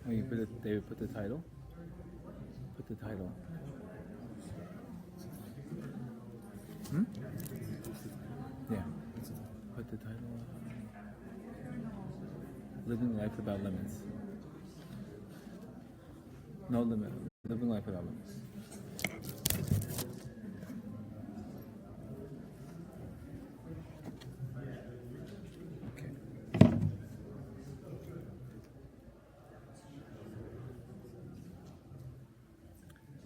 Oh, they put the title? Put the title. Yeah. Put the title. Living life without limits. No limit. Living life without limits.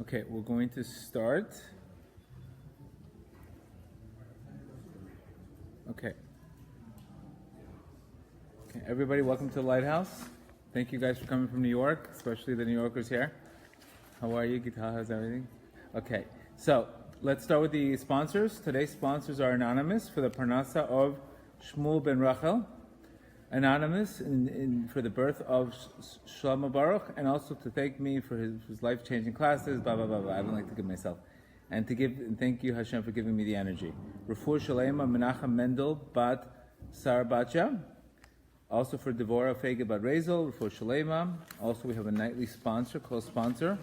Okay, we're going to start. Okay, everybody, welcome to the Lighthouse. Thank you guys for coming from New York, especially the New Yorkers here. How are you, Gedale? How's everything? Okay, so let's start with the sponsors. Today's sponsors are Anonymous for the Parnasa of Shmuel ben Rachel, Anonymous for the birth of Shlomo Baruch, and also to thank me for his life-changing classes, blah, blah, blah, blah. I don't like to give myself. And thank you, Hashem, for giving me the energy. Refuah Shalema Menachem Mendel Bat Sarabatja. Also for Devorah Fege Bat Rezel, Refuah Shalema. Also we have a nightly sponsor, close sponsor,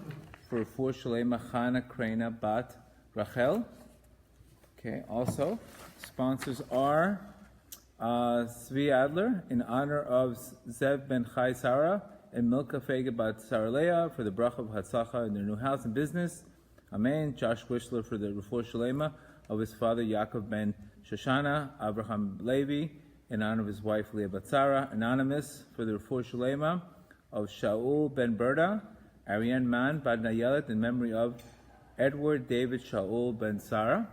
for Refuah Shalema Chana Kreina Bat Rachel. Okay, also, sponsors are Zvi Adler, in honor of Zev ben Chai Sarah and Milka Fege Bat Saralea for the bracha of Hatzacha in their new house and business. Amen. Josh Wishler for the Refuah Shalema of his father Yaakov ben Shoshana. Abraham Levi in honor of his wife Leah Bat Sarah. Anonymous for the Refuah Shalema of Shaul ben Berda. Ariane Man Bad Nayelet in memory of Edward David Shaul ben Sarah.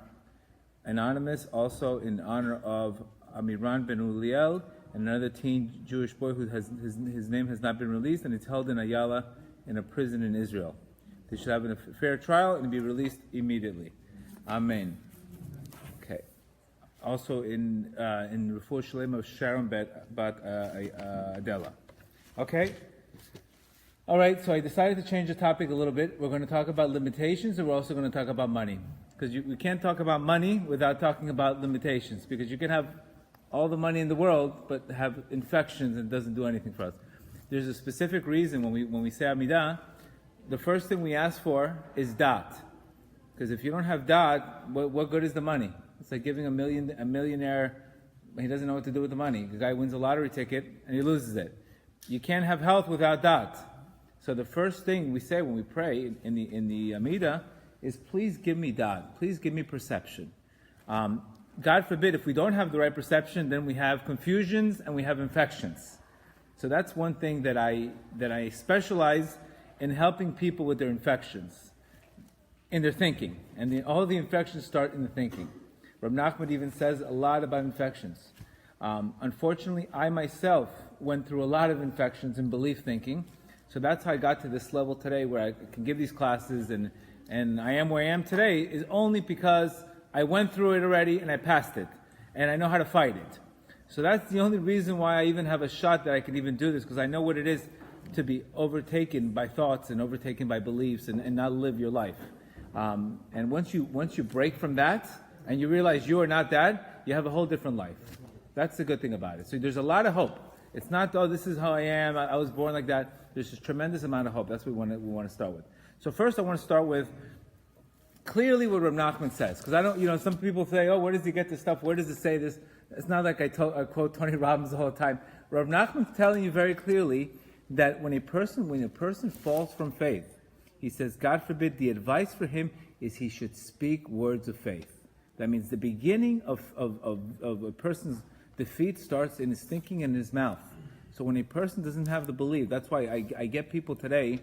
Anonymous also in honor of Amiran ben Uliel, another teen Jewish boy who has his name has not been released and is held in Ayala in a prison in Israel. They should have a fair trial and be released immediately. Amen. Okay. Also in Refuah Shalema of Sharon bat Adela. Okay. All right. So I decided to change the topic a little bit. We're going to talk about limitations, and we're also going to talk about money, because we can't talk about money without talking about limitations. Because you can have all the money in the world, but have infections and it doesn't do anything for us. There's a specific reason when we say Amidah, the first thing we ask for is dat. Because if you don't have dat, what good is the money? It's like giving a millionaire, he doesn't know what to do with the money. The guy wins a lottery ticket and he loses it. You can't have health without dat. So the first thing we say when we pray in the Amidah is, please give me dat. Please give me perception. God forbid, if we don't have the right perception, then we have confusions and we have infections. So that's one thing that I specialize in, helping people with their infections, in their thinking. And all the infections start in the thinking. Reb Nachman even says a lot about infections. Unfortunately, I myself went through a lot of infections in belief thinking. So that's how I got to this level today where I can give these classes and I am where I am today, is only because I went through it already and I passed it. And I know how to fight it. So that's the only reason why I even have a shot that I can even do this, because I know what it is to be overtaken by thoughts and overtaken by beliefs and not live your life. And once you break from that and you realize you are not that, you have a whole different life. That's the good thing about it. So there's a lot of hope. It's not, oh, this is how I am, I was born like that. There's a tremendous amount of hope. That's what we want to start with. So first I want to start with clearly what Reb Nachman says, because I don't, some people say, oh, where does he get this stuff? Where does it say this? It's not like I quote Tony Robbins the whole time. Reb Nachman's telling you very clearly that when a person falls from faith, he says, God forbid, the advice for him is he should speak words of faith. That means the beginning of a person's defeat starts in his thinking and his mouth. So when a person doesn't have the belief, that's why I get people today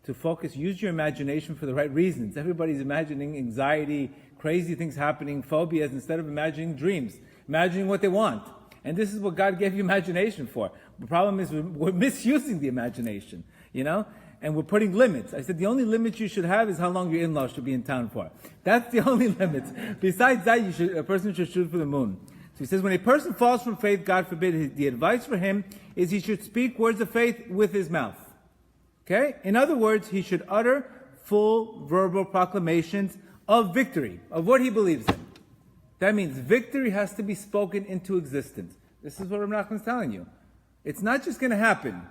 to focus, use your imagination for the right reasons. Everybody's imagining anxiety, crazy things happening, phobias, instead of imagining dreams, imagining what they want. And this is what God gave you imagination for. The problem is we're misusing the imagination, and we're putting limits. I said the only limit you should have is how long your in-laws should be in town for. That's the only limit. Besides that, a person should shoot for the moon. So he says when a person falls from faith, God forbid, the advice for him is he should speak words of faith with his mouth. Okay? In other words, he should utter full verbal proclamations of victory, of what he believes in. That means victory has to be spoken into existence. This is what Reb Nachman is telling you. It's not just going to happen.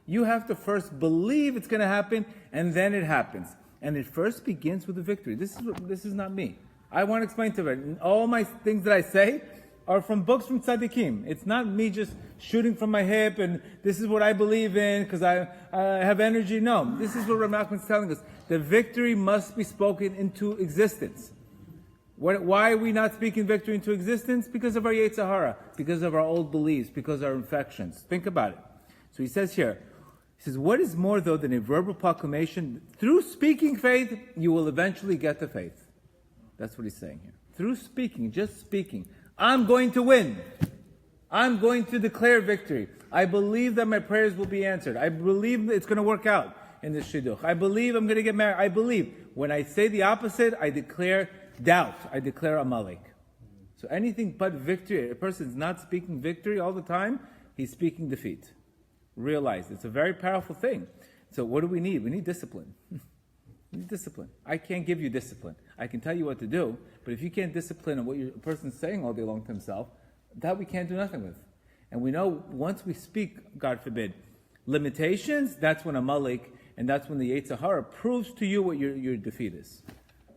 You have to first believe it's going to happen, and then it happens. And it first begins with a victory. This is not me. I want to explain to you. All my things that I say are from books from tzaddikim. It's not me just shooting from my hip and this is what I believe in because I have energy. No, this is what Rav Nachman is telling us. The victory must be spoken into existence. Why are we not speaking victory into existence? Because of our Yetzer Hara, because of our old beliefs, because of our infections. Think about it. So he says here, he says, what is more though than a verbal proclamation? Through speaking faith, you will eventually get to faith. That's what he's saying here. Through speaking, just speaking. I'm going to win. I'm going to declare victory. I believe that my prayers will be answered. I believe that it's going to work out in this shidduch. I believe I'm going to get married. I believe. When I say the opposite, I declare doubt. I declare Amalek. So anything but victory. A person is not speaking victory all the time. He's speaking defeat. Realize it's a very powerful thing. So what do we need? We need discipline. We need discipline. I can't give you discipline. I can tell you what to do, but if you can't discipline on what a person's saying all day long to himself, that we can't do nothing with. And we know once we speak, God forbid, limitations, that's when Amalek, and that's when the Yetzer Hara proves to you what your defeat is.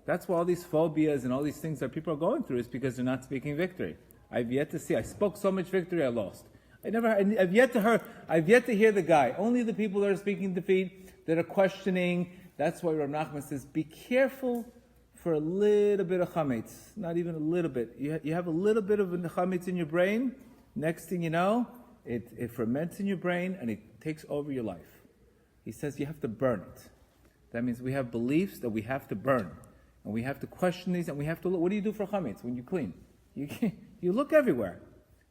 That's why all these phobias and all these things that people are going through is because they're not speaking victory. I've yet to see. I spoke so much victory, I lost. I've yet to hear the guy. Only the people that are speaking defeat, that are questioning. That's why Rav Nachman says, be careful for a little bit of chametz. Not even a little bit. You have a little bit of chametz in your brain. Next thing you know, it ferments in your brain and it takes over your life. He says you have to burn it. That means we have beliefs that we have to burn. And we have to question these and we have to look. What do you do for chametz when you clean? You look everywhere.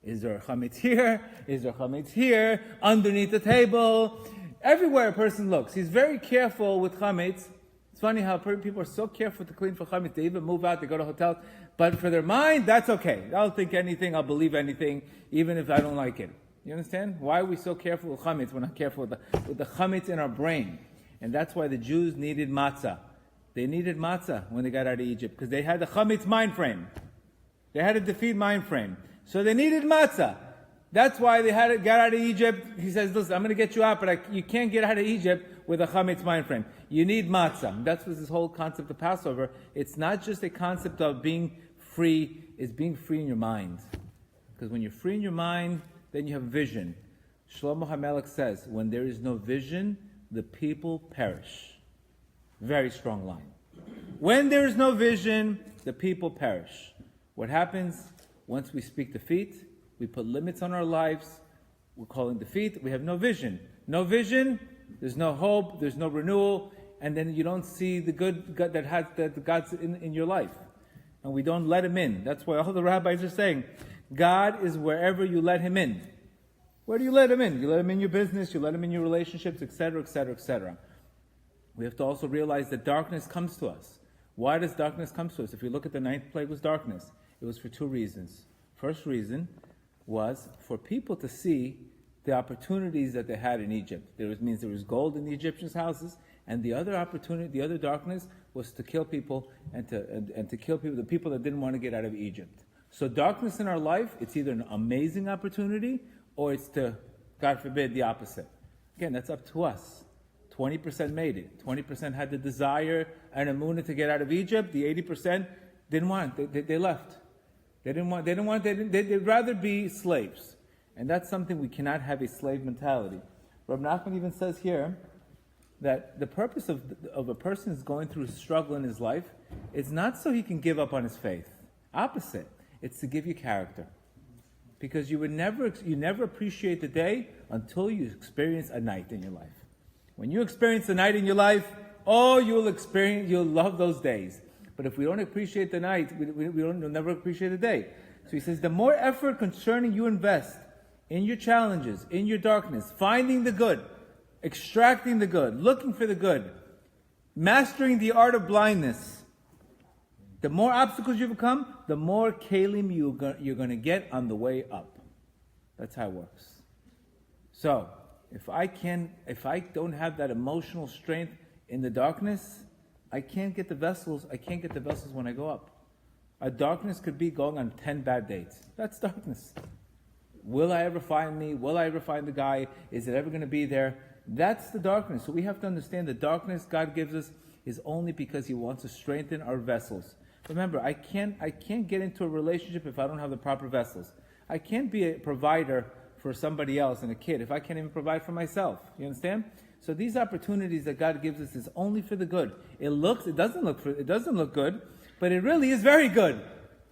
Is there chametz here? Is there chametz here? Underneath the table? Everywhere a person looks. He's very careful with chametz. It's funny how people are so careful to clean for chametz. They even move out, they go to hotels. But for their mind, that's okay. I'll think anything, I'll believe anything, even if I don't like it. You understand? Why are we so careful with chametz? We're not careful with the chametz in our brain. And that's why the Jews needed matzah. They needed matzah when they got out of Egypt, because they had the chametz mind frame. They had a defeat mind frame. So they needed matzah. That's why they had to get out of Egypt. He says, listen, I'm going to get you out, but you can't get out of Egypt with a chametz mind frame. You need matzah. That's what this whole concept of Passover. It's not just a concept of being free, it's being free in your mind. Because when you're free in your mind, then you have vision. Shlomo HaMelech says, when there is no vision, the people perish. Very strong line. When there is no vision, the people perish. What happens once we speak defeat? We put limits on our lives. We're calling defeat. We have no vision. No vision, there's no hope, there's no renewal, and then you don't see the good that God's in your life. And we don't let Him in. That's why all the rabbis are saying, God is wherever you let Him in. Where do you let Him in? You let Him in your business, you let Him in your relationships, etc., etc., etc. We have to also realize that darkness comes to us. Why does darkness come to us? If you look at the ninth plague was darkness. It was for two reasons. First reason was for people to see the opportunities that they had in Egypt. Means there was gold in the Egyptians' houses, and the other opportunity, the other darkness, was to kill people and to kill people, the people that didn't want to get out of Egypt. So darkness in our life, it's either an amazing opportunity or it's to, God forbid, the opposite. Again, that's up to us. 20% made it. 20% had the desire and a emunah to get out of Egypt. The 80% didn't want it. They left. They'd rather be slaves. And that's something we cannot have, a slave mentality. Rav Nachman even says here that the purpose of a person is going through a struggle in his life is not so he can give up on his faith. Opposite. It's to give you character. Because you never appreciate the day until you experience a night in your life. When you experience a night in your life, you'll love those days. But if we don't appreciate the night, we'll never appreciate the day. So he says, the more effort concerning you invest in your challenges, in your darkness, finding the good, extracting the good, looking for the good, mastering the art of blindness, the more obstacles you overcome, the more kalim you're going to get on the way up. That's how it works. So, if I don't have that emotional strength in the darkness, I can't get the vessels when I go up. A darkness could be going on 10 bad dates. That's darkness. Will I ever find me? Will I ever find the guy? Is it ever going to be there? That's the darkness. So we have to understand the darkness God gives us is only because He wants to strengthen our vessels. Remember, I can't get into a relationship if I don't have the proper vessels. I can't be a provider for somebody else and a kid if I can't even provide for myself. You understand? So these opportunities that God gives us is only for the good. It doesn't look good, but it really is very good.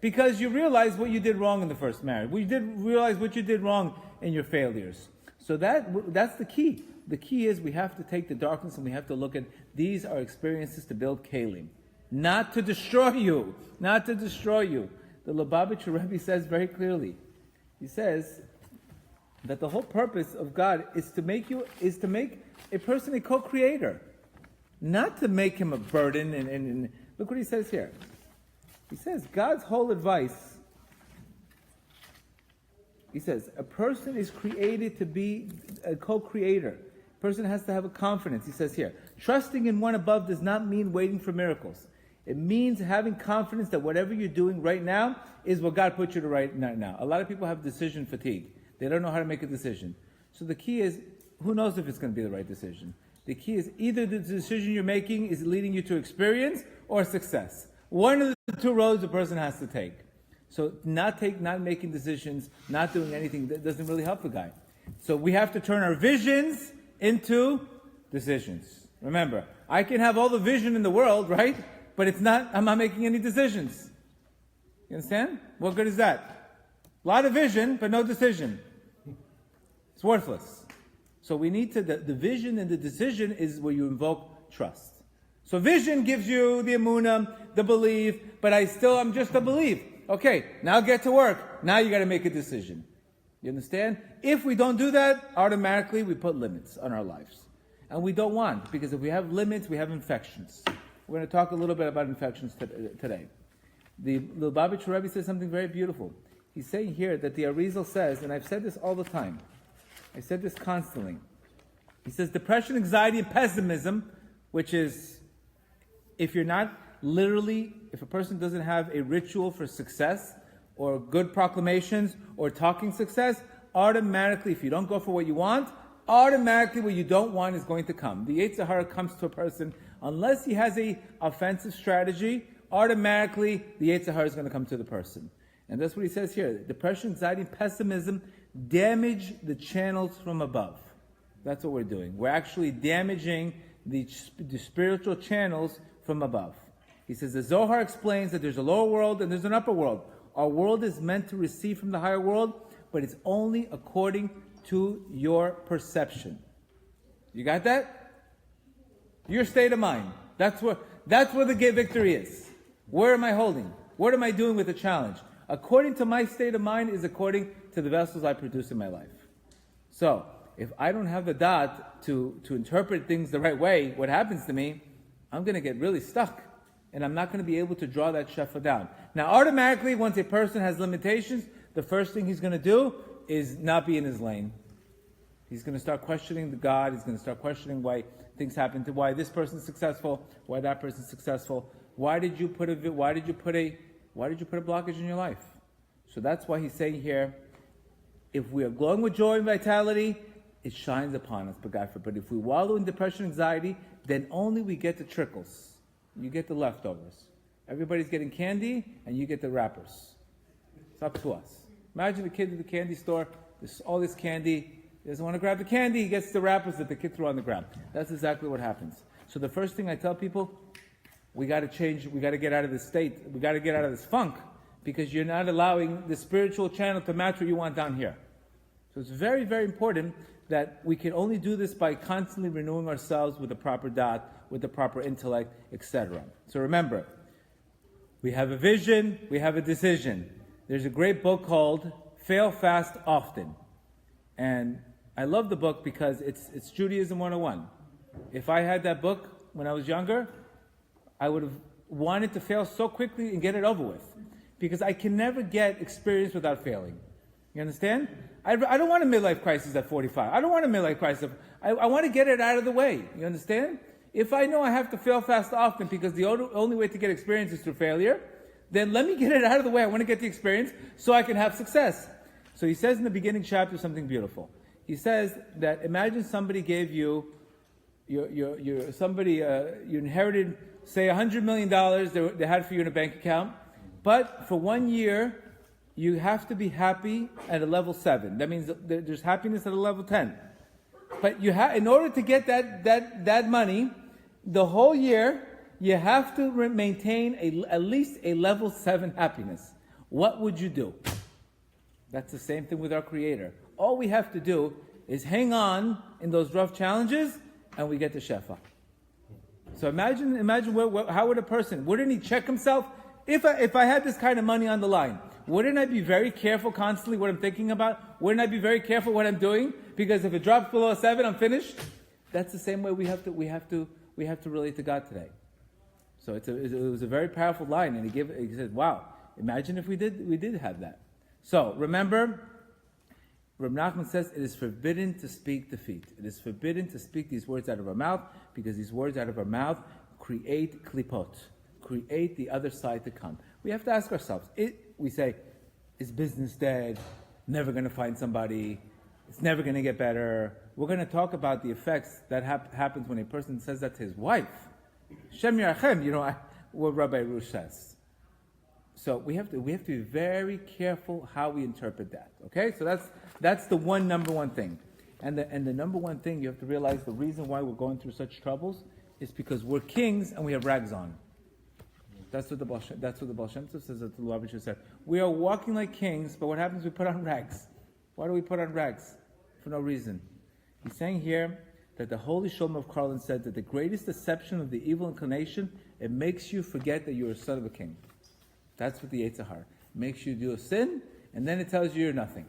Because you realize what you did wrong in the first marriage. We did realize what you did wrong in your failures. So that's the key. The key is we have to take the darkness and we have to look at these are experiences to build kalim. Not to destroy you. Not to destroy you. The Lubavitcher Rebbe says very clearly. He says that the whole purpose of God is to make a person a co-creator. Not to make him a burden. And look what he says here. He says, God's whole advice, he says, a person is created to be a co-creator. A person has to have a confidence. He says here, trusting in one above does not mean waiting for miracles. It means having confidence that whatever you're doing right now is what God put you to right now. A lot of people have decision fatigue. They don't know how to make a decision. So the key is, who knows if it's going to be the right decision? The key is either the decision you're making is leading you to experience or success. One of the two roads a person has to take. So not making decisions, not doing anything, that doesn't really help the guy. So we have to turn our visions into decisions. Remember, I can have all the vision in the world, right? But I'm not making any decisions. You understand? What good is that? A lot of vision, but no decision. It's worthless. So we need the vision and the decision is where you invoke trust. So vision gives you the emunah, the belief, but I'm just a belief. Okay, now get to work. Now you got to make a decision. You understand? If we don't do that, automatically we put limits on our lives. And we don't want, because if we have limits, we have infections. We're going to talk a little bit about infections today. The Lubavitcher Rebbe says something very beautiful. He's saying here that the Arizal says, and I've said this all the time, I said this constantly. He says depression, anxiety, and pessimism, which is if a person doesn't have a ritual for success or good proclamations or talking success, automatically, if you don't go for what you want, automatically what you don't want is going to come. The Yetzer Hara comes to a person, unless he has a offensive strategy, automatically the Yetzer Hara is going to come to the person. And that's what he says here. Depression, anxiety, and pessimism damage the channels from above. That's what we're doing. We're actually damaging the spiritual channels from above. He says the Zohar explains that there's a lower world and there's an upper world. Our world is meant to receive from the higher world, but it's only according to your perception. You got that? Your state of mind. That's where the victory is. Where am I holding? What am I doing with the challenge? According to my state of mind is according to the vessels I produce in my life. So, if I don't have the dot to interpret things the right way, what happens to me, I'm going to get really stuck. And I'm not going to be able to draw that shefa down. Now, automatically, once a person has limitations, the first thing he's going to do is not be in his lane. He's going to start questioning the God. He's going to start questioning why things happen to why this person's successful, why that person's successful. Why did you put a blockage in your life? So that's why he's saying here, if we are glowing with joy and vitality, it shines upon us, but God forbid. If we wallow in depression and anxiety, then only we get the trickles. You get the leftovers. Everybody's getting candy, and you get the wrappers. It's up to us. Imagine a kid at the candy store, there's all this candy, he doesn't want to grab the candy, he gets the wrappers that the kid threw on the ground. That's exactly what happens. So the first thing I tell people, we got to change, we got to get out of this state, we got to get out of this funk, because you're not allowing the spiritual channel to match what you want down here. So it's very, very important that we can only do this by constantly renewing ourselves with the proper dot, with the proper intellect, etc. So remember, we have a vision, we have a decision. There's a great book called Fail Fast Often. And I love the book because it's Judaism 101. If I had that book when I was younger, I would have wanted to fail so quickly and get it over with. Because I can never get experience without failing. You understand? I don't want a midlife crisis at 45. I don't want a midlife crisis. I want to get it out of the way. You understand? If I know I have to fail fast often because the only way to get experience is through failure, then let me get it out of the way. I want to get the experience so I can have success. So he says in the beginning chapter something beautiful. He says that imagine somebody gave you, you inherited, say, $100 million they had for you in a bank account, but for 1 year, you have to be happy at a level 7. That means there's happiness at a level 10. But in order to get that money, the whole year, you have to maintain at least a level 7 happiness. What would you do? That's the same thing with our Creator. All we have to do is hang on in those rough challenges, and we get the shefa. So imagine how would a person, wouldn't he check himself? If I had this kind of money on the line, wouldn't I be very careful constantly what I'm thinking about? Wouldn't I be very careful what I'm doing? Because if it drops below 7, I'm finished. That's the same way we have to relate to God today. So it was a very powerful line, and he said, "Wow, imagine if we did have that." So remember, Reb Nachman says it is forbidden to speak defeat. It is forbidden to speak these words out of our mouth, because these words out of our mouth create klipot, create the other side to come. We have to ask ourselves, we say, is business dead? Never going to find somebody? It's never going to get better? We're going to talk about the effects that happens when a person says that to his wife. Shem Yarachem, what Rabbi Rush says. So we have to be very careful how we interpret that. Okay, so that's the number one thing, and the number one thing you have to realize, the reason why we're going through such troubles is because we're kings and we have rags on. That's what the Baal Shem Tov says. That the Lubavitcher said. We are walking like kings, but what happens? We put on rags. Why do we put on rags? For no reason. He's saying here that the Holy Shalom of Karlin said that the greatest deception of the evil inclination, it makes you forget that you're a son of a king. That's what the Yetzer Hara makes you do a sin, and then it tells you you're nothing.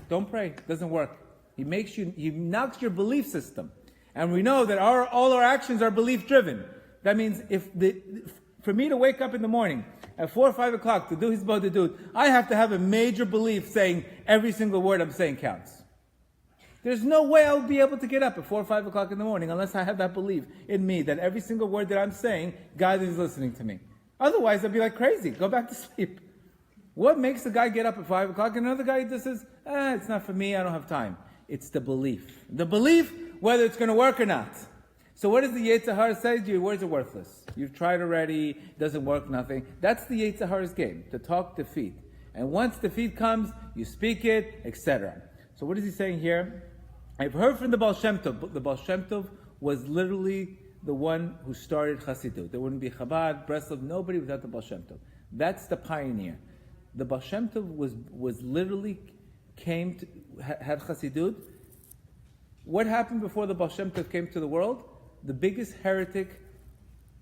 Don't pray; it doesn't work. He knocks your belief system, and we know that all our actions are belief driven. That means for me to wake up in the morning at 4 or 5 o'clock to do his bodedut, I have to have a major belief saying every single word I'm saying counts. There's no way I'll be able to get up at 4 or 5 o'clock in the morning unless I have that belief in me that every single word that I'm saying, God is listening to me. Otherwise, I'd be like crazy. Go back to sleep. What makes the guy get up at 5 o'clock and another guy just says, it's not for me, I don't have time. It's the belief. The belief, whether it's going to work or not. So what does the Yetzer Hara say? Your words are worthless. You've tried already, doesn't work, nothing. That's the Yetzer Hara's game, to talk defeat. And once defeat comes, you speak it, etc. So what is he saying here? I've heard from the Baal Shem Tov. The Baal Shem Tov was literally the one who started Chassidut. There wouldn't be Chabad, Breslov, nobody without the Baal Shem Tov. That's the pioneer. The Baal Shem Tov was literally had Chassidut. What happened before the Baal Shem Tov came to the world? The biggest heretic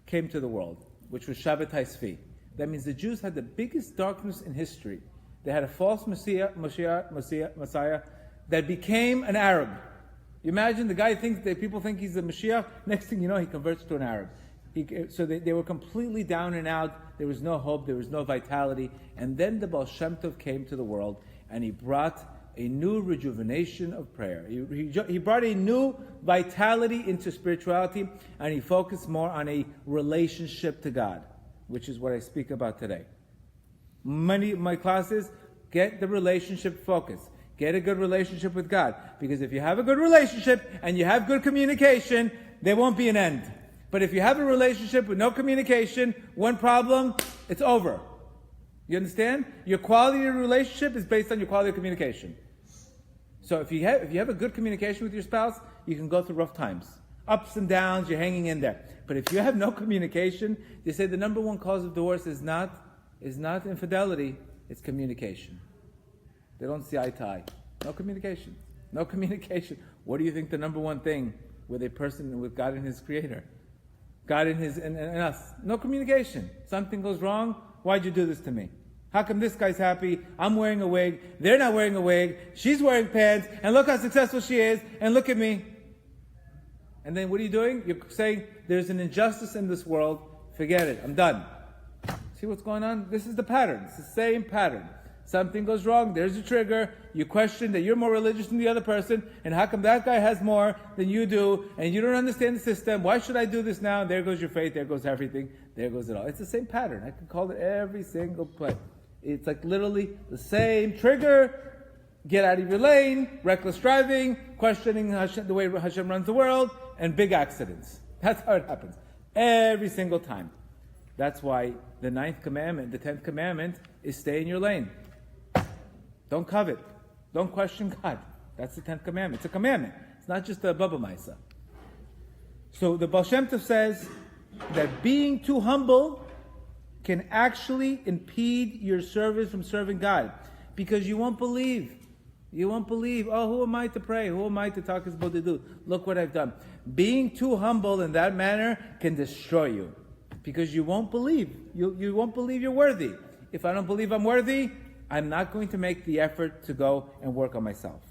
came to the world, which was Shabbatai Tzvi. That means the Jews had the biggest darkness in history. They had a false Messiah that became an Arab. You imagine the guy people think he's a Mashiach. Next thing you know, he converts to an Arab. So they were completely down and out. There was no hope. There was no vitality. And then the Baal Shem Tov came to the world, and he brought a new rejuvenation of prayer. He brought a new vitality into spirituality, and he focused more on a relationship to God, which is what I speak about today. Many of my classes, get the relationship focus. Get a good relationship with God. Because if you have a good relationship and you have good communication, there won't be an end. But if you have a relationship with no communication, one problem, it's over. You understand? Your quality of relationship is based on your quality of communication. So if you have a good communication with your spouse, you can go through rough times. Ups and downs, you're hanging in there. But if you have no communication, they say the number one cause of divorce is not infidelity, it's communication. They don't see eye to eye. No communication. No communication. What do you think the number one thing with a person, with God and His Creator? God and us. No communication. Something goes wrong. Why'd you do this to me? How come this guy's happy? I'm wearing a wig. They're not wearing a wig. She's wearing pants. And look how successful she is. And look at me. And then what are you doing? You're saying there's an injustice in this world. Forget it. I'm done. See what's going on? This is the pattern. It's the same pattern. Something goes wrong, there's a trigger, you question that you're more religious than the other person, and how come that guy has more than you do, and you don't understand the system, why should I do this now? And there goes your faith, there goes everything, there goes it all. It's the same pattern. I can call it every single play. It's like literally the same trigger, get out of your lane, reckless driving, questioning the way Hashem runs the world, and big accidents. That's how it happens. Every single time. That's why the 9th commandment, the 10th commandment, is stay in your lane. Don't covet. Don't question God. That's the 10th commandment. It's a commandment. It's not just a Baba Maisa. So the Baal Shem Tov says that being too humble can actually impede your service from serving God. Because you won't believe. You won't believe. Oh, who am I to pray? Who am I to talk as do? Look what I've done. Being too humble in that manner can destroy you. Because you won't believe. You won't believe you're worthy. If I don't believe I'm worthy, I'm not going to make the effort to go and work on myself.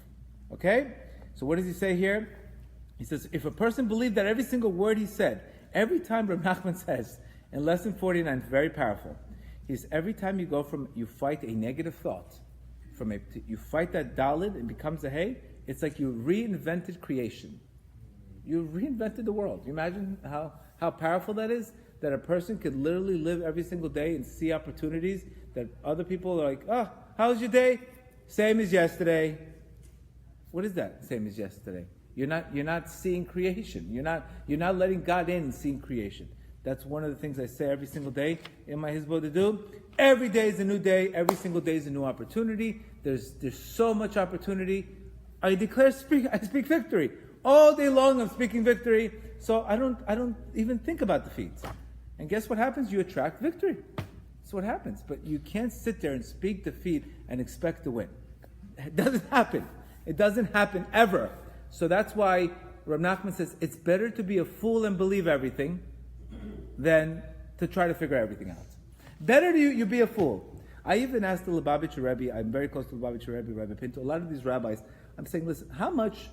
Okay? So what does he say here? He says, if a person believed that every single word he said, every time Reb Nachman says, in lesson 49, it's very powerful. He says, every time you fight a negative thought, you fight that dalid and becomes a hay, it's like you reinvented creation. You reinvented the world. You imagine how powerful that is? That a person could literally live every single day and see opportunities that other people are like, oh, how was your day? Same as yesterday. What is that? Same as yesterday. You're not seeing creation. You're not letting God in and seeing creation. That's one of the things I say every single day in my Hizbo to do. Every day is a new day. Every single day is a new opportunity. There's so much opportunity. I speak victory. All day long I'm speaking victory. So I don't even think about defeats. And guess what happens? You attract victory. That's what happens. But you can't sit there and speak defeat and expect to win. It doesn't happen. It doesn't happen ever. So that's why Reb Nachman says it's better to be a fool and believe everything than to try to figure everything out. Better you be a fool. I even asked the Lubavitcher Rebbe, I'm very close to the Lubavitcher Rebbe, Rebbe Pinto, a lot of these rabbis, I'm saying, listen, how much,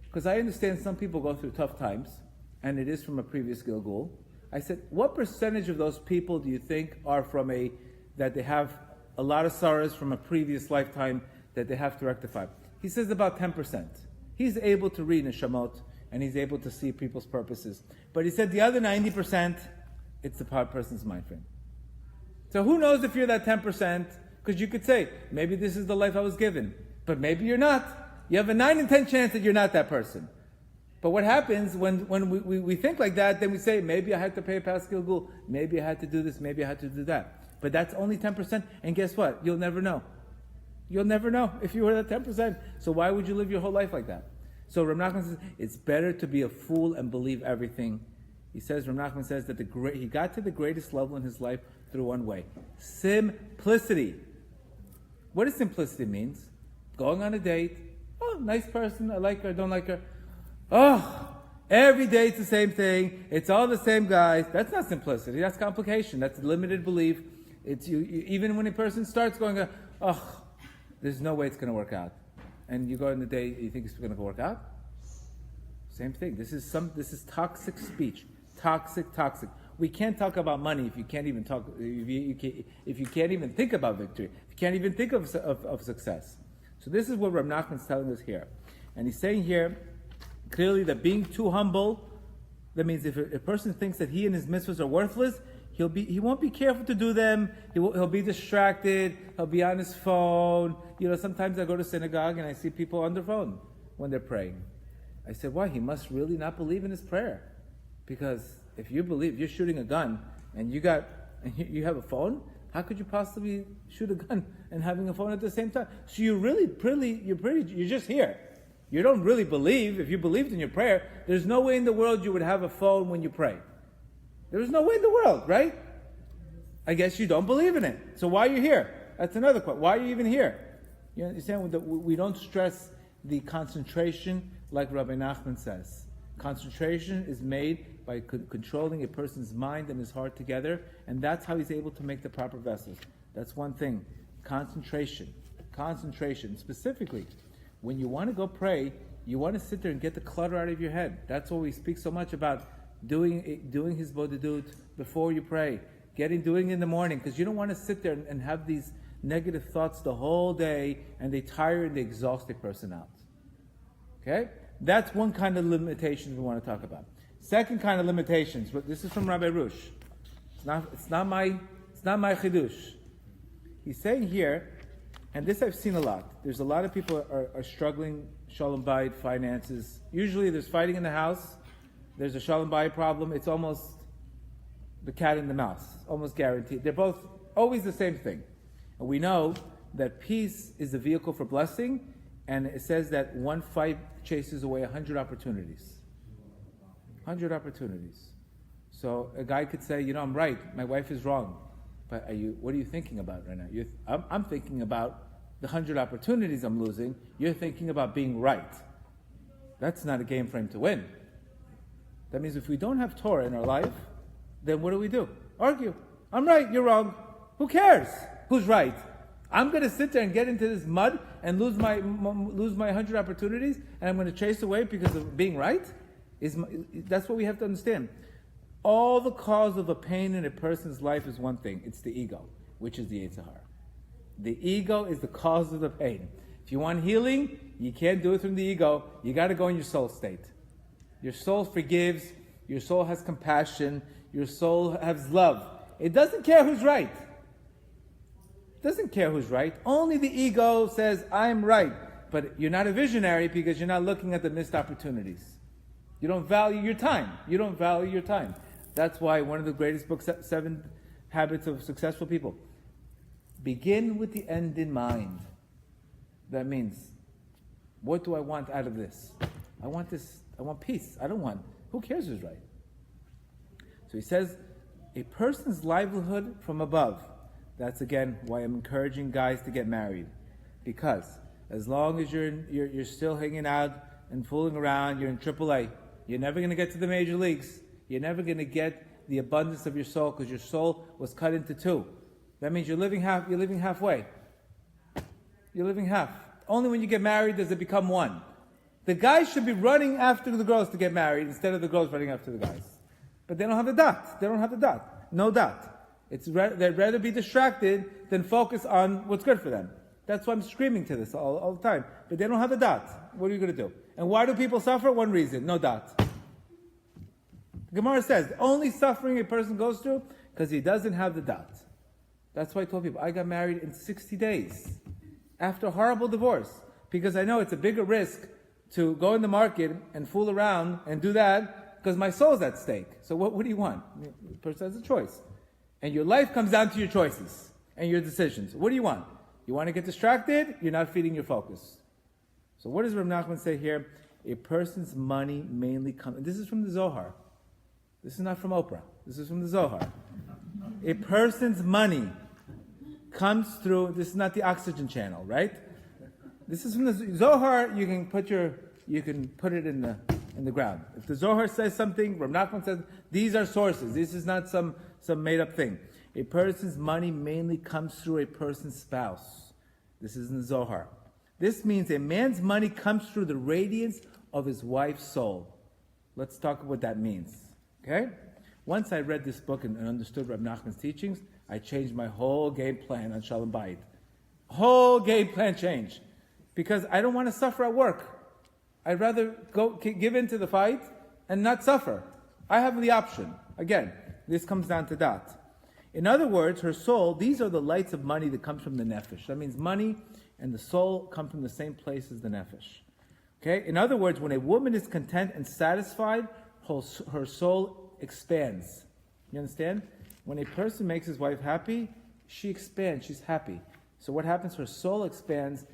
because I understand some people go through tough times, and it is from a previous Gilgul. I said, what percentage of those people do you think are that they have a lot of sorrows from a previous lifetime that they have to rectify? He says about 10%. He's able to read Neshamot, and he's able to see people's purposes. But he said the other 90%, it's the person's mind frame. So who knows if you're that 10%, because you could say, maybe this is the life I was given, but maybe you're not. You have a 9 in 10 chance that you're not that person. But what happens when we think like that, then we say, maybe I had to pay a past Gilgul, maybe I had to do this, maybe I had to do that. But that's only 10%, and guess what? You'll never know. You'll never know if you were that 10%. So why would you live your whole life like that? So Reb Nachman says, it's better to be a fool and believe everything. He says, Reb Nachman says that he got to the greatest level in his life through one way. Simplicity. What does simplicity means? Going on a date. Oh, nice person. I like her, don't like her. Oh, every day it's the same thing. It's all the same guys. That's not simplicity. That's complication. That's limited belief. It's even when a person starts going, oh, there's no way it's going to work out. And you go in the day, you think it's going to work out? Same thing. This is toxic speech. Toxic. We can't talk about money if you can't even talk. If you can't even think about victory. If you can't even think of success. So this is what Reb Nachman's telling us here, and he's saying here clearly that being too humble, that means if a person thinks that he and his mitzvahs are worthless, he won't be careful to do them. He'll be distracted. He'll be on his phone. Sometimes I go to synagogue and I see people on their phone when they're praying. I said, why? He must really not believe in his prayer, because if you believe you're shooting a gun and you have a phone, how could you possibly shoot a gun and having a phone at the same time? So you're just here. You don't really believe. If you believed in your prayer, there's no way in the world you would have a phone when you pray. There's no way in the world, right? I guess you don't believe in it. So why are you here? That's another question. Why are you even here? You understand? We don't stress the concentration like Rabbi Nachman says. Concentration is made by controlling a person's mind and his heart together, and that's how he's able to make the proper vessels. That's one thing. Concentration. Specifically, when you want to go pray, you want to sit there and get the clutter out of your head. That's why we speak so much about doing his bodhidut before you pray, doing it in the morning, because you don't want to sit there and have these negative thoughts the whole day, and they tire and they exhaust a person out. Okay? That's one kind of limitations we want to talk about. Second kind of limitations, but this is from Rabbi Rush. It's not my chidush. He's saying here, and this I've seen a lot. There's a lot of people are struggling shalom bayit, finances. Usually there's fighting in the house. There's a shalom bayit problem. It's almost the cat and the mouse, almost guaranteed. They're both always the same thing. And we know that peace is the vehicle for blessing, and it says that one fight chases away 100 opportunities. 100 opportunities. So a guy could say, I'm right, my wife is wrong. But what are you thinking about right now? I'm thinking about the 100 opportunities I'm losing. You're thinking about being right. That's not a game frame to win. That means if we don't have Torah in our life, then what do? Argue. I'm right, you're wrong. Who cares? Who's right? I'm going to sit there and get into this mud and lose my 100 opportunities, and I'm going to chase away because of being right? That's what we have to understand. All the cause of a pain in a person's life is one thing. It's the ego, which is the Yetzer Hara. The ego is the cause of the pain. If you want healing, you can't do it from the ego. You got to go in your soul state. Your soul forgives. Your soul has compassion. Your soul has love. It doesn't care who's right. It doesn't care who's right. Only the ego says, I'm right. But you're not a visionary because you're not looking at the missed opportunities. You don't value your time. That's why one of the greatest books, 7 Habits of Successful People. Begin with the end in mind. That means, what do I want out of this? I want peace. Who cares who's right? So he says, a person's livelihood from above. That's again why I'm encouraging guys to get married. Because as long as you're still hanging out and fooling around, you're in AAA, you're never going to get to the major leagues. You're never going to get the abundance of your soul because your soul was cut into 2. That means you're living halfway. You're living half. Only when you get married does it become 1. The guys should be running after the girls to get married instead of the girls running after the guys. But they don't have the dot. No dot. They'd rather be distracted than focus on what's good for them. That's why I'm screaming to this all the time. But they don't have the dot. What are you going to do? And why do people suffer? One reason, no dot. Gemara says, the only suffering a person goes through because he doesn't have the dot. That's why I told people, I got married in 60 days after a horrible divorce because I know it's a bigger risk to go in the market and fool around and do that because my soul's at stake. So what do you want? The person has a choice. And your life comes down to your choices and your decisions. What do you want? You want to get distracted? You're not feeding your focus. So what does Rav Nachman say here? A person's money mainly comes... This is from the Zohar. This is not from Oprah. This is from the Zohar. A person's money comes through, this is not the Oxygen Channel, right? This is from the Zohar. You can put it in the ground. If the Zohar says something, Rav Nachman says, these are sources. This is not some made up thing. A person's money mainly comes through a person's spouse. This is in the Zohar. This means a man's money comes through the radiance of his wife's soul. Let's talk about what that means. Okay? Once I read this book and understood Rav Nachman's teachings, I changed my whole game plan on Shalom Bayit. Whole game plan changed. Because I don't want to suffer at work. I'd rather give in to the fight and not suffer. I have the option. Again, this comes down to that. In other words, her soul, these are the lights of money that comes from the nefesh. That means money and the soul come from the same place as the nefesh. Okay? In other words, when a woman is content and satisfied, her soul expands. You understand? When a person makes his wife happy, she expands, she's happy. So what happens? Her soul expands,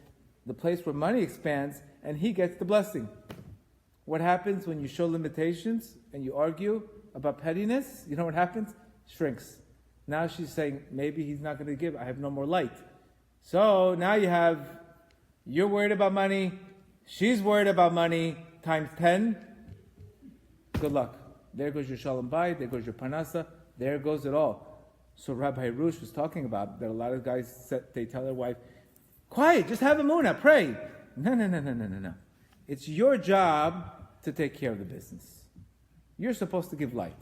the place where money expands, and he gets the blessing. What happens when you show limitations and you argue about pettiness? You know what happens? Shrinks. Now she's saying, maybe he's not going to give, I have no more light. So now you're worried about money, she's worried about money, times 10. Good luck. There goes your Shalom Bayit, there goes your Parnasa, there goes it all. So Rabbi Rush was talking about that a lot of guys, they tell their wife, quiet, just have a munah, pray. No. It's your job to take care of the business. You're supposed to give light.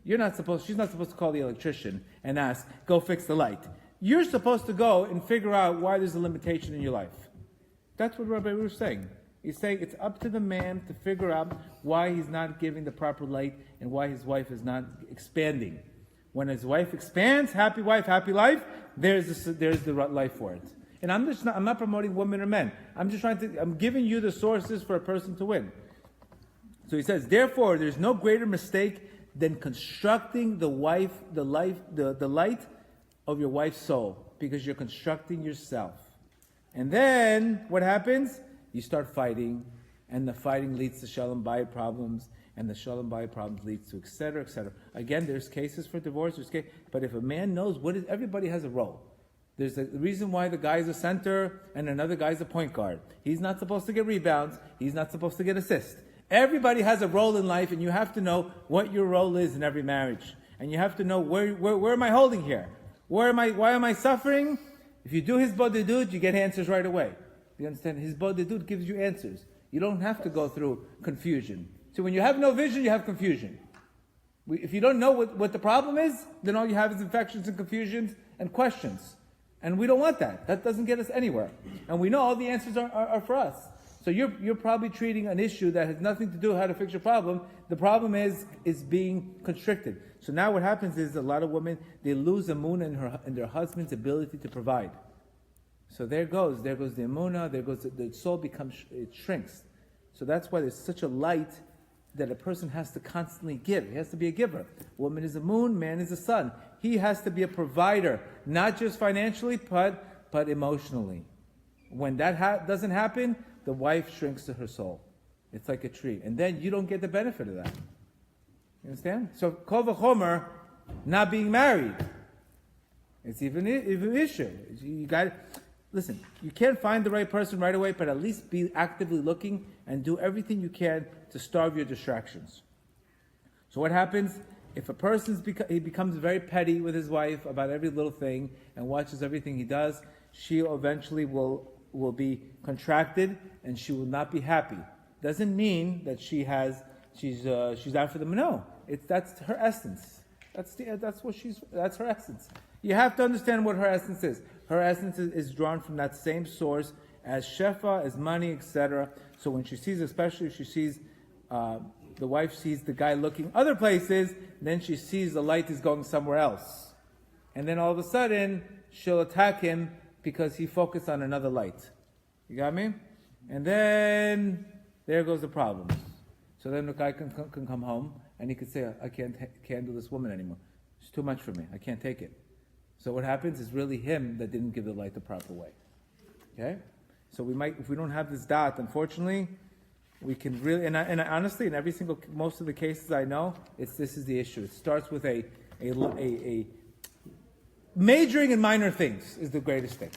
She's not supposed to call the electrician and ask, go fix the light. You're supposed to go and figure out why there's a limitation in your life. That's what Rabbi Rush is saying. He's saying it's up to the man to figure out why he's not giving the proper light and why his wife is not expanding. When his wife expands, happy wife, happy life, there's the life for it. And I'm not promoting women or men. I'm giving you the sources for a person to win. So he says, therefore, there's no greater mistake than constructing the light of your wife's soul, because you're constructing yourself. And then what happens? You start fighting, and the fighting leads to shalom bayit problems, and the shalom bayit problems leads to et cetera, et cetera. Again, there's cases for divorce, but if a man knows everybody has a role. There's a reason why the guy's a center and another guy's a point guard. He's not supposed to get rebounds. He's not supposed to get assists. Everybody has a role in life, and you have to know what your role is in every marriage. And you have to know where am I holding here? Why am I suffering? If you do his bodedut, you get answers right away. You understand? His bodedut gives you answers. You don't have to go through confusion. So when you have no vision, you have confusion. If you don't know what the problem is, then all you have is infections and confusions and questions. And we don't want that. That doesn't get us anywhere. And we know all the answers are for us. So you're probably treating an issue that has nothing to do with how to fix your problem. The problem is being constricted. So now what happens is a lot of women, they lose the emunah in their husband's ability to provide. So there goes the emunah, there goes the soul it shrinks. So that's why there's such a light that a person has to constantly give. He has to be a giver. Woman is a moon, man is a sun. He has to be a provider, not just financially, but emotionally. When that doesn't happen, the wife shrinks to her soul. It's like a tree. And then you don't get the benefit of that. You understand? So, kol v'chomer, not being married. It's even an issue. Listen, you can't find the right person right away, but at least be actively looking and do everything you can to starve your distractions. So what happens? If a person he becomes very petty with his wife about every little thing and watches everything he does, she eventually will be contracted and she will not be happy. Doesn't mean that she's out for them. No, that's her essence. That's her essence. You have to understand what her essence is. Her essence is drawn from that same source as shefa, as money, etc. So when she sees, especially if she sees, the wife sees the guy looking other places, then she sees the light is going somewhere else. And then all of a sudden, she'll attack him because he focused on another light. You got me? And then, there goes the problem. So then the guy can come home, and he could say, I can't handle this woman anymore. It's too much for me. I can't take it. So what happens is really him that didn't give the light the proper way. Okay? So if we don't have this dot, unfortunately, we can really, and honestly, in most of the cases I know, this is the issue. It starts with a majoring in minor things is the greatest thing.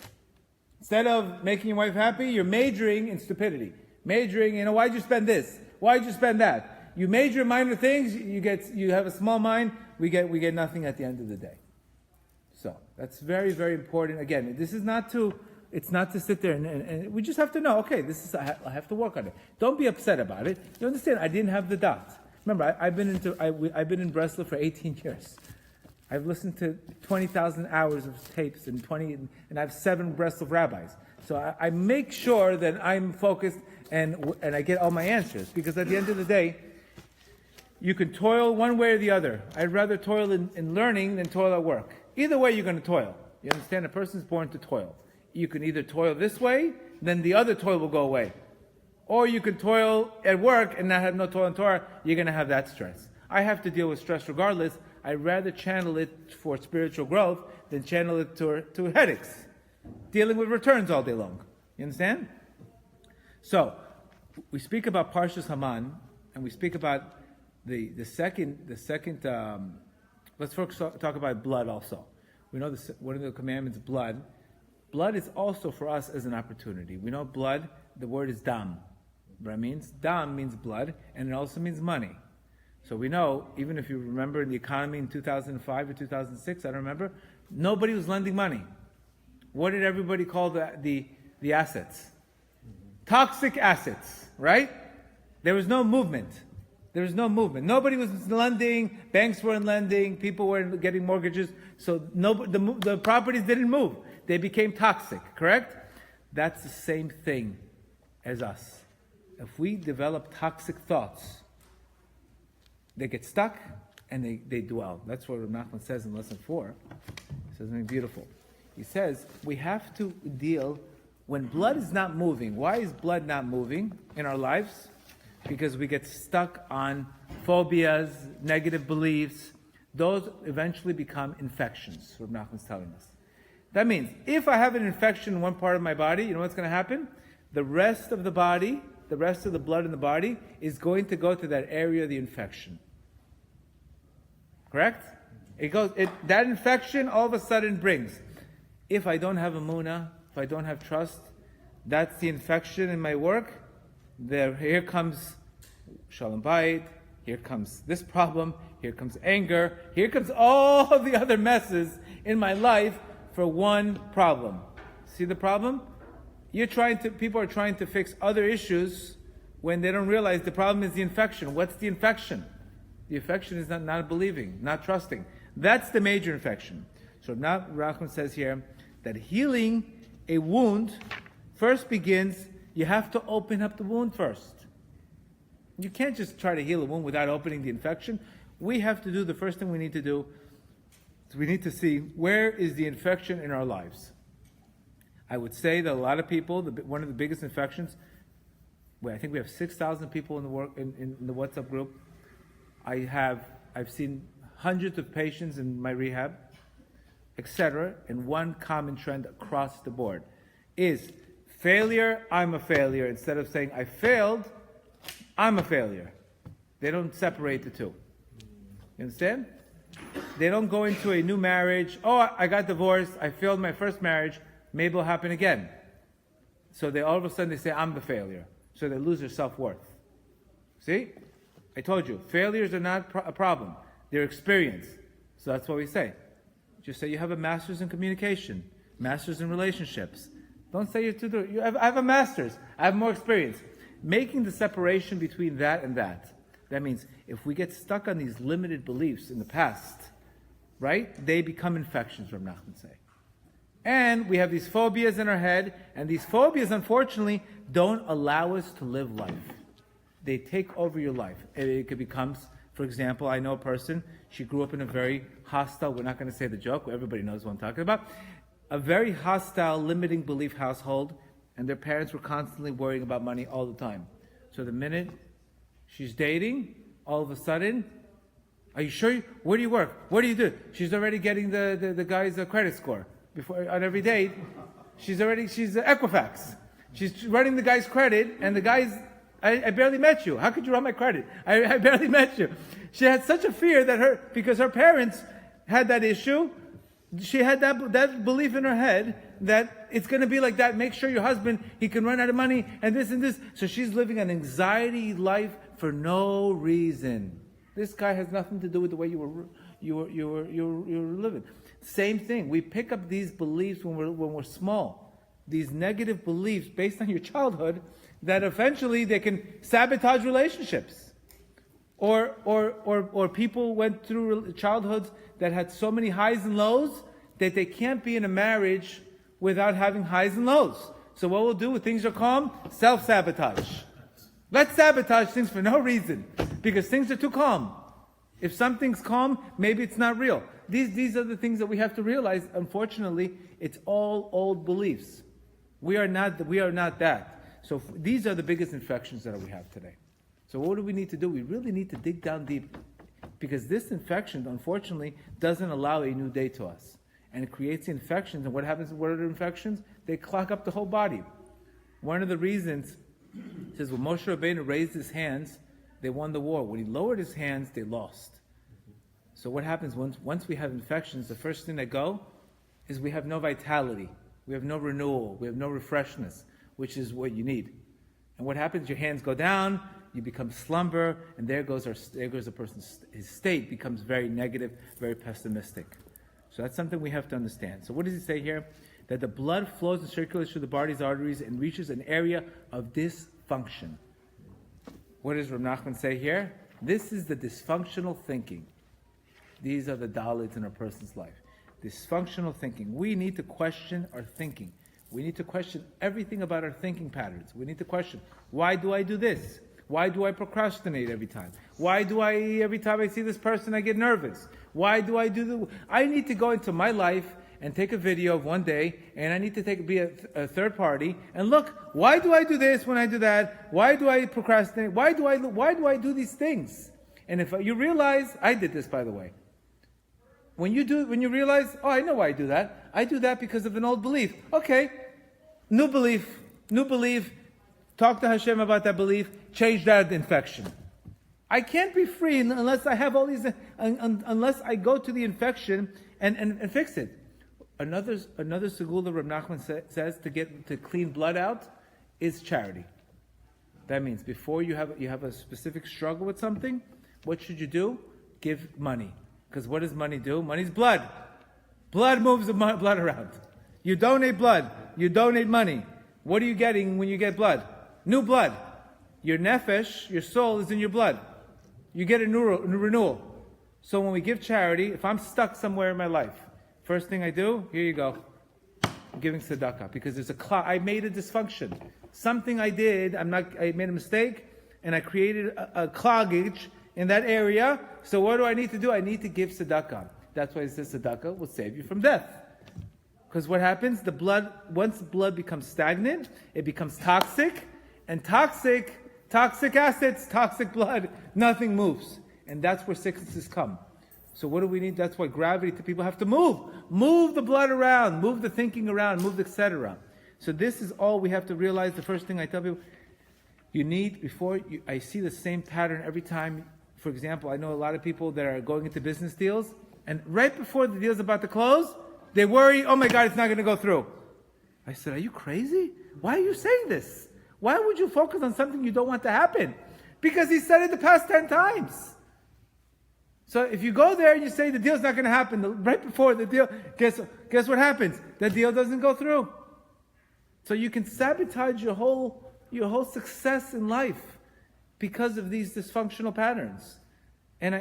Instead of making your wife happy, you're majoring in stupidity. Majoring, why'd you spend this? Why'd you spend that? You major in minor things, you have a small mind, we get nothing at the end of the day. So, that's very, very important. Again, it's not to sit there and we just have to know, okay, I have to work on it. Don't be upset about it. You understand, I didn't have the dot. Remember, I've been in Breslau for 18 years. I've listened to 20,000 hours of tapes and I have 7 Breslau rabbis. So I make sure that I'm focused and I get all my answers. Because at the end of the day, you can toil one way or the other. I'd rather toil in learning than toil at work. Either way, you're going to toil. You understand? A person's born to toil. You can either toil this way, then the other toil will go away. Or you can toil at work and not have no toil in Torah. You're going to have that stress. I have to deal with stress regardless. I'd rather channel it for spiritual growth than channel it to headaches. Dealing with returns all day long. You understand? So, we speak about Parshas Haman, and we speak about the second. Let's first talk about blood also. We know one of the commandments, blood. Blood is also for us as an opportunity. We know blood, the word is dam. What it means? Dam means blood, and it also means money. So we know, even if you remember in the economy in 2005 or 2006, I don't remember, nobody was lending money. What did everybody call the assets? Toxic assets, right? There was no movement. Nobody was lending, banks weren't lending, people weren't getting mortgages, so the properties didn't move. They became toxic, correct? That's the same thing as us. If we develop toxic thoughts, they get stuck and they dwell. That's what Rav Nachman says in lesson 4. He says something beautiful. He says we have to deal when blood is not moving. Why is blood not moving in our lives? Because we get stuck on phobias, negative beliefs. Those eventually become infections, Rav Nachman's telling us. That means if I have an infection in one part of my body, you know what's going to happen? The rest of the body, the rest of the blood in the body is going to go to that area of the infection. Correct? That infection all of a sudden brings. If I don't have emunah, if I don't have trust, that's the infection in my work. Here comes shalom bayit, here comes this problem, here comes anger, here comes all of the other messes in my life for one problem. See the problem? People are trying to fix other issues when they don't realize the problem is the infection. What's the infection? The infection is not believing, not trusting. That's the major infection. So now Rachman says here that healing a wound first begins, you have to open up the wound first. You can't just try to heal a wound without opening the infection. We have to do, the first thing we need to do is we need to see where is the infection in our lives. I would say that a lot of people, one of the biggest infections, I think we have 6,000 people in the WhatsApp group. I've seen hundreds of patients in my rehab, etc. And one common trend across the board is failure, I'm a failure. Instead of saying I failed, I'm a failure. They don't separate the two. You understand? They don't go into a new marriage. Oh, I got divorced. I failed my first marriage. Maybe it'll happen again. So all of a sudden they say I'm the failure. So they lose their self-worth. See? I told you, failures are not a problem. They're experience. So that's what we say. Just say you have a master's in communication, master's in relationships. Don't say I have a master's. I have more experience. Making the separation between that and that. That means if we get stuck on these limited beliefs in the past, right, they become infections, Rav Nachman say. And we have these phobias in our head, and these phobias, unfortunately, don't allow us to live life. They take over your life. It becomes, for example, I know a person, she grew up in a very hostile, we're not going to say the joke, everybody knows what I'm talking about, a very hostile, limiting belief household, and their parents were constantly worrying about money all the time. So the minute she's dating, all of a sudden, are you sure? Where do you work? What do you do? She's already getting the guy's credit score. Before on every date, she's Equifax. She's running the guy's credit, and the guy's, I barely met you. How could you run my credit? I barely met you. She had such a fear because her parents had that issue, she had that belief in her head that it's going to be like that. Make sure your husband, he can run out of money, and this and this. So she's living an anxiety life for no reason. This guy has nothing to do with the way you were living. Same thing. We pick up these beliefs when we're small. These negative beliefs based on your childhood that eventually they can sabotage relationships. Or people went through childhoods that had so many highs and lows that they can't be in a marriage without having highs and lows. So what we'll do when things are calm? Self-sabotage. Let's sabotage things for no reason because things are too calm. If something's calm, maybe it's not real. These are the things that we have to realize. Unfortunately, it's all old beliefs. We are not that. So these are the biggest infections that we have today. So what do we need to do? We really need to dig down deep because this infection, unfortunately, doesn't allow a new day to us. And it creates infections. And what happens? What are the infections? They clog up the whole body. One of the reasons, it says, when Moshe Rabbeinu raised his hands, they won the war. When he lowered his hands, they lost. So what happens once we have infections, the first thing that go is we have no vitality. We have no renewal. We have no refreshness, which is what you need. And what happens? Your hands go down, you become slumber, and there goes a person's, his state becomes very negative, very pessimistic. So that's something we have to understand. So what does he say here? That the blood flows and circulates through the body's arteries and reaches an area of dysfunction. What does Rav Nachman say here? This is the dysfunctional thinking. These are the dalits in a person's life. Dysfunctional thinking. We need to question our thinking. We need to question everything about our thinking patterns. We need to question, why do I do this? Why do I procrastinate every time? Why do every time I see this person, I get nervous? Why do I do I need to go into my life and take a video of one day, and I need to be a third party and look, why do I do this when I do that? Why do I procrastinate? Why do I do these things? And if you realize, I did this, by the way. When you realize, oh, I know why I do that. I do that because of an old belief. Okay, new belief. Talk to Hashem about that belief. Change that infection. I can't be free unless I have all these, unless I go to the infection and fix it. Another segula Reb Nachman says to clean blood out is charity. That means before you have a specific struggle with something, what should you do? Give money. Because what does money do? Money's blood. Blood moves the blood around. You donate blood. You donate money. What are you getting when you get blood? New blood. Your nefesh, your soul, is in your blood. You get a new renewal. So when we give charity, if I'm stuck somewhere in my life, first thing I do, here you go. I'm giving tzedakah. Because there's I made a dysfunction. Something I did, I made a mistake, and I created a cloggage in that area. So what do I need to do? I need to give tzedakah. That's why it says tzedakah will save you from death. Because what happens? Once blood becomes stagnant, it becomes toxic, and toxic acids, toxic blood, nothing moves. And that's where sicknesses come. So what do we need? That's why gravity to people have to move. Move the blood around, move the thinking around, move etc. So this is all we have to realize. The first thing I tell people, I see the same pattern every time. For example, I know a lot of people that are going into business deals, and right before the deal's about to close, they worry, oh my God, it's not going to go through. I said, are you crazy? Why are you saying this? Why would you focus on something you don't want to happen? Because he said it the past 10 times. So if you go there and you say the deal's not going to happen, right before the deal, guess what happens? The deal doesn't go through. So you can sabotage your whole success in life because of these dysfunctional patterns. And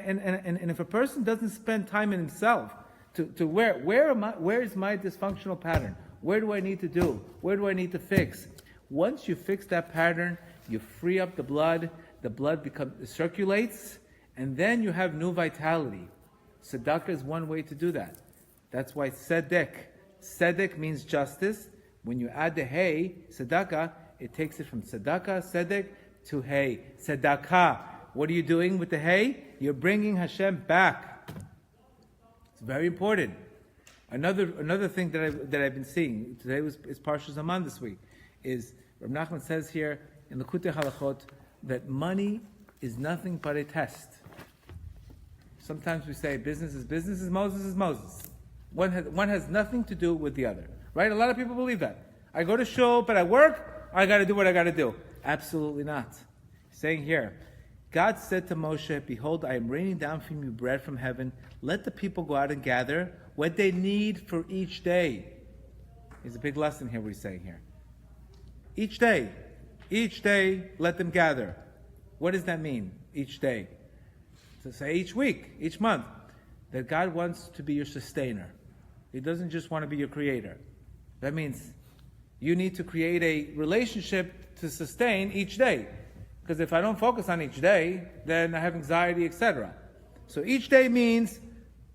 if a person doesn't spend time in himself to where is my dysfunctional pattern? Where do I need to do? Where do I need to fix? Once you fix that pattern, you free up the blood circulates, and then you have new vitality. Tzedakah is one way to do that. That's why tzedek means justice. When you add the hey, tzedakah, it takes it from tzedakah, tzedek, to hey, tzedakah. What are you doing with the hey? You're bringing Hashem back. It's very important. Another thing that I've been seeing, today is Parshas Haman this week, is Reb Nachman says here in the Likutei Halachot that money is nothing but a test. Sometimes we say business is Moses. One has nothing to do with the other. Right? A lot of people believe that. I go to shul, but at work, I got to do what I got to do. Absolutely not. Saying here, God said to Moshe, behold, I am raining down from you bread from heaven. Let the people go out and gather what they need for each day. There's a big lesson here, what he's saying here. Each day, let them gather. What does that mean, each day? To say each week, each month, that God wants to be your sustainer. He doesn't just want to be your creator. That means you need to create a relationship to sustain each day. Because if I don't focus on each day, then I have anxiety, etc. So each day means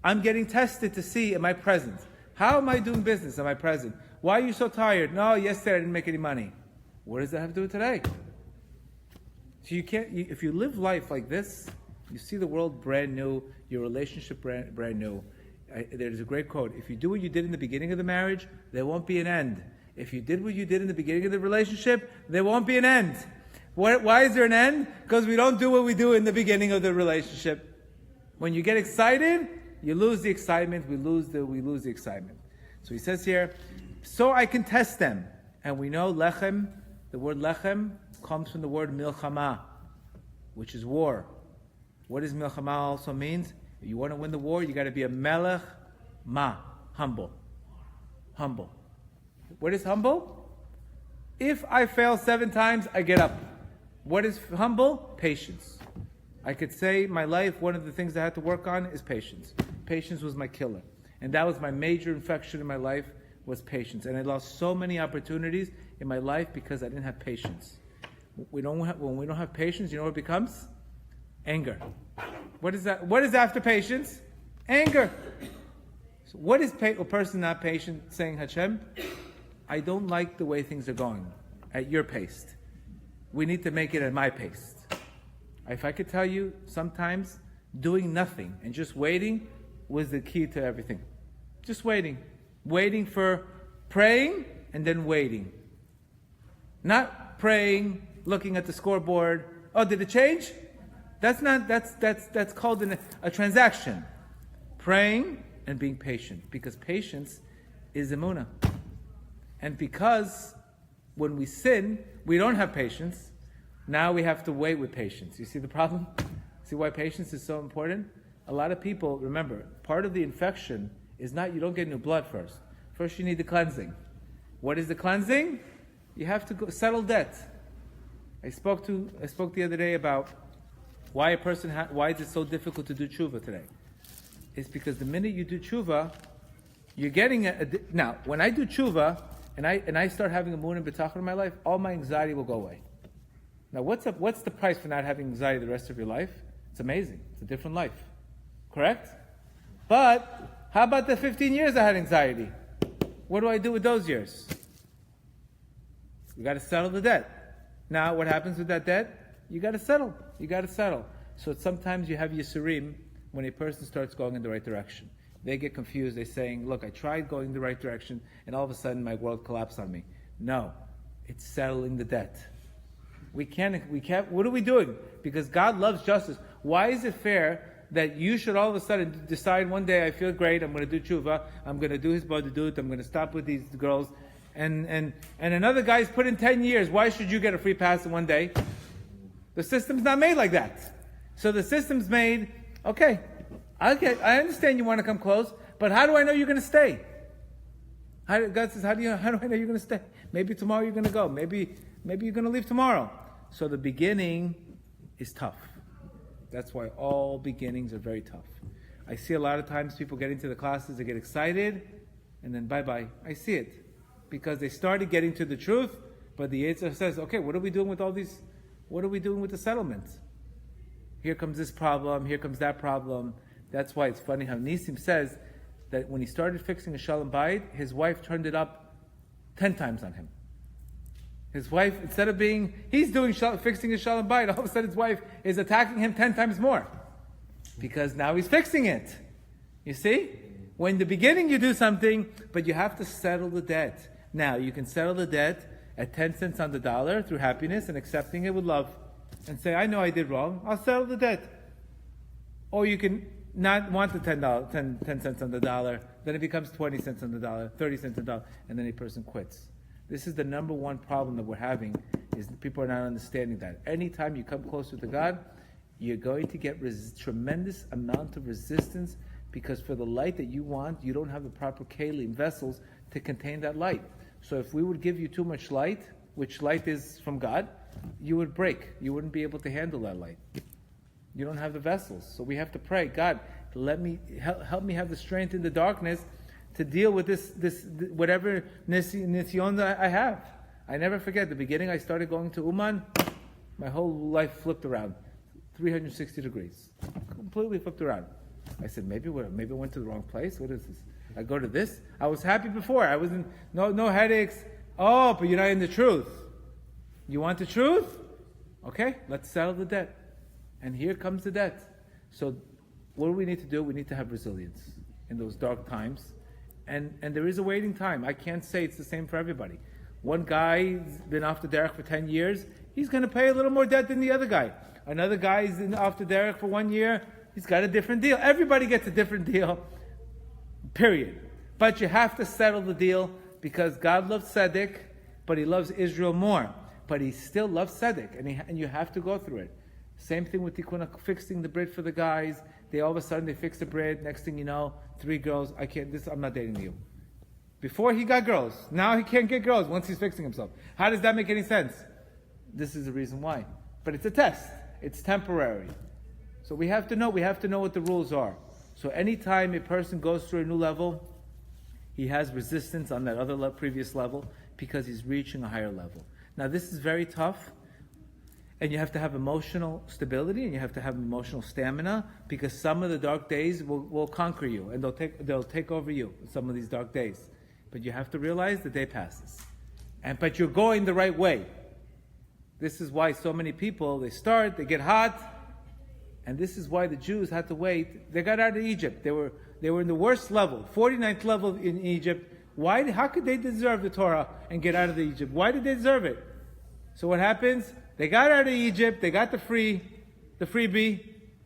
I'm getting tested to see, am I present? How am I doing business? Am I present? Why are you so tired? No, yesterday I didn't make any money. What does that have to do with today? So if you live life like this, you see the world brand new, your relationship brand new. There's a great quote. If you do what you did in the beginning of the marriage, there won't be an end. If you did what you did in the beginning of the relationship, there won't be an end. Why is there an end? Because we don't do what we do in the beginning of the relationship. When you get excited, you lose the excitement. We lose the excitement. So he says here, so I can test them. And we know lechem, the word lechem comes from the word milchama, which is war. What does milchama also means? If you want to win the war, you got to be a melech humble. Humble. What is humble? If I fail 7 times, I get up. What is humble? Patience. I could say my life, one of the things I had to work on is patience. Patience was my killer. And that was my major infection in my life, was patience. And I lost so many opportunities in my life because I didn't have patience. When we don't have patience, you know what it becomes? Anger. What is that? What is after patience? Anger. So what is a person not patient saying, Hashem, I don't like the way things are going at your pace. We need to make it at my pace. If I could tell you, sometimes doing nothing and just waiting was the key to everything. Just waiting. Waiting for praying and then waiting. Not praying, looking at the scoreboard. Oh, did it change? That's called a transaction. Praying and being patient. Because patience is emunah. And because when we sin, we don't have patience. Now we have to wait with patience. You see the problem? See why patience is so important? A lot of people, remember, part of the infection is not you don't get new blood first. First you need the cleansing. What is the cleansing? You have to settle debt. I spoke the other day about why why is it so difficult to do tshuva today? It's because the minute you do tshuva, you're getting now. When I do tshuva and I start having a moon and bitachon in my life, all my anxiety will go away. Now, what's the price for not having anxiety the rest of your life? It's amazing. It's a different life. Correct? But how about the 15 years I had anxiety? What do I do with those years? You got to settle the debt. Now, what happens with that debt? You got to settle. You got to settle. So sometimes you have yisurim when a person starts going in the right direction. They get confused. They're saying, look, I tried going in the right direction, and all of a sudden my world collapsed on me. No. It's settling the debt. We can't, what are we doing? Because God loves justice. Why is it fair that you should all of a sudden decide one day, I feel great, I'm going to do tshuva, I'm going to do his badudut, I'm going to stop with these girls, and another guy's put in 10 years, why should you get a free pass in one day? The system's not made like that. So the system's made, okay, I understand you want to come close, but how do I know you're going to stay? God says, how do I know you're going to stay? Maybe tomorrow you're going to go. Maybe you're going to leave tomorrow. So the beginning is tough. That's why all beginnings are very tough. I see a lot of times people get into the classes, they get excited, and then bye-bye. I see it. Because they started getting to the truth, but the Yetzer says, okay, what are we doing with all these? What are we doing with the settlements? Here comes this problem, here comes that problem. That's why it's funny how Nisim says that when he started fixing a Shalom Bayit, his wife turned it up 10 times on him. His wife, instead of he's doing fixing his Shalom Bayit, all of a sudden his wife is attacking him 10 times more. Because now he's fixing it. You see? When in the beginning you do something, but you have to settle the debt. Now, you can settle the debt at 10 cents on the dollar through happiness and accepting it with love. And say, I know I did wrong, I'll settle the debt. Or you can not want the 10 cents on the dollar, then it becomes 20 cents on the dollar, 30 cents on the dollar, and then a person quits. This is the number one problem that we're having, is that people are not understanding that. Anytime you come closer to God, you're going to get tremendous amount of resistance, because for the light that you want, you don't have the proper kalim, vessels, to contain that light. So if we would give you too much light, which light is from God, you would break. You wouldn't be able to handle that light. You don't have the vessels. So we have to pray, God, help me have the strength in the darkness to deal with this whatever nisyon I have. I never forget, the beginning I started going to Uman, my whole life flipped around, 360 degrees. Completely flipped around. I said, maybe I went to the wrong place. What is this? I go to this. I was happy before. I wasn't, no headaches. Oh, but you're not in the truth. You want the truth? Okay, let's settle the debt. And here comes the debt. So what do we need to do? We need to have resilience in those dark times. And there is a waiting time. I can't say it's the same for everybody. One guy's been off the derech for 10 years. He's going to pay a little more debt than the other guy. Another guy's off the derech for 1 year. He's got a different deal. Everybody gets a different deal. Period. But you have to settle the deal, because God loves tzedek, but He loves Israel more. But He still loves tzedek, and you have to go through it. Same thing with Tikkun, fixing the bread for the guys. They all of a sudden they fix the bread. Next thing you know, 3 girls. I'm not dating you. Before he got girls, now he can't get girls once he's fixing himself. How does that make any sense? This is the reason why. But it's a test. It's temporary. So we have to know what the rules are. So anytime a person goes through a new level, he has resistance on that other previous level, because he's reaching a higher level. Now this is very tough. And you have to have emotional stability, and you have to have emotional stamina, because some of the dark days will conquer you, and they'll take over you, some of these dark days. But you have to realize the day passes. But you're going the right way. This is why so many people, they get hot, and this is why the Jews had to wait. They got out of Egypt. They were in the worst level, 49th level in Egypt. How could they deserve the Torah and get out of Egypt? Why did they deserve it? So what happens? They got out of Egypt, they got the freebie.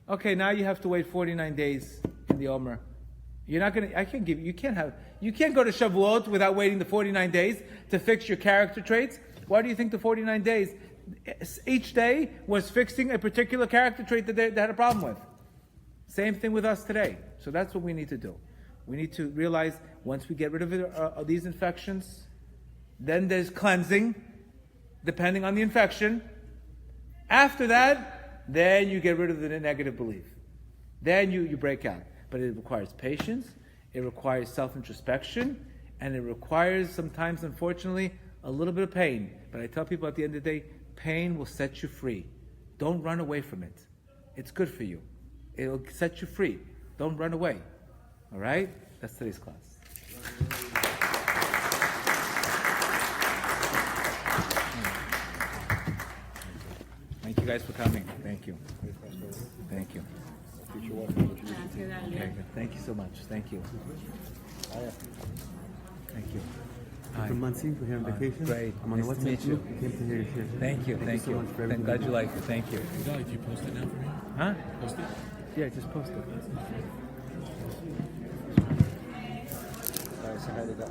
Okay, now you have to wait 49 days in the Omer. You can't go to Shavuot without waiting the 49 days to fix your character traits. Why do you think the 49 days, each day was fixing a particular character trait that they had a problem with? Same thing with us today. So that's what we need to do. We need to realize once we get rid of these infections, then there's cleansing, depending on the infection. After that, then you get rid of the negative belief. Then you break out. But it requires patience, it requires self-introspection, and it requires sometimes, unfortunately, a little bit of pain. But I tell people at the end of the day, pain will set you free. Don't run away from it. It's good for you. It'll set you free. Don't run away. All right? That's today's class. Thank you guys for coming. Thank you. Thank you. Okay, good. Thank you so much. Thank you. Thank you. Hi. From Muncie, we're here on vacation. Great. I'm on nice the to meet WhatsApp you. group. Came to hear your shit. Thank you. Thank you. So much for I'm glad you like it. Thank you. Gedale, do you post it now for me? Huh? Post it? Yeah, just post it. Sorry, so how did that?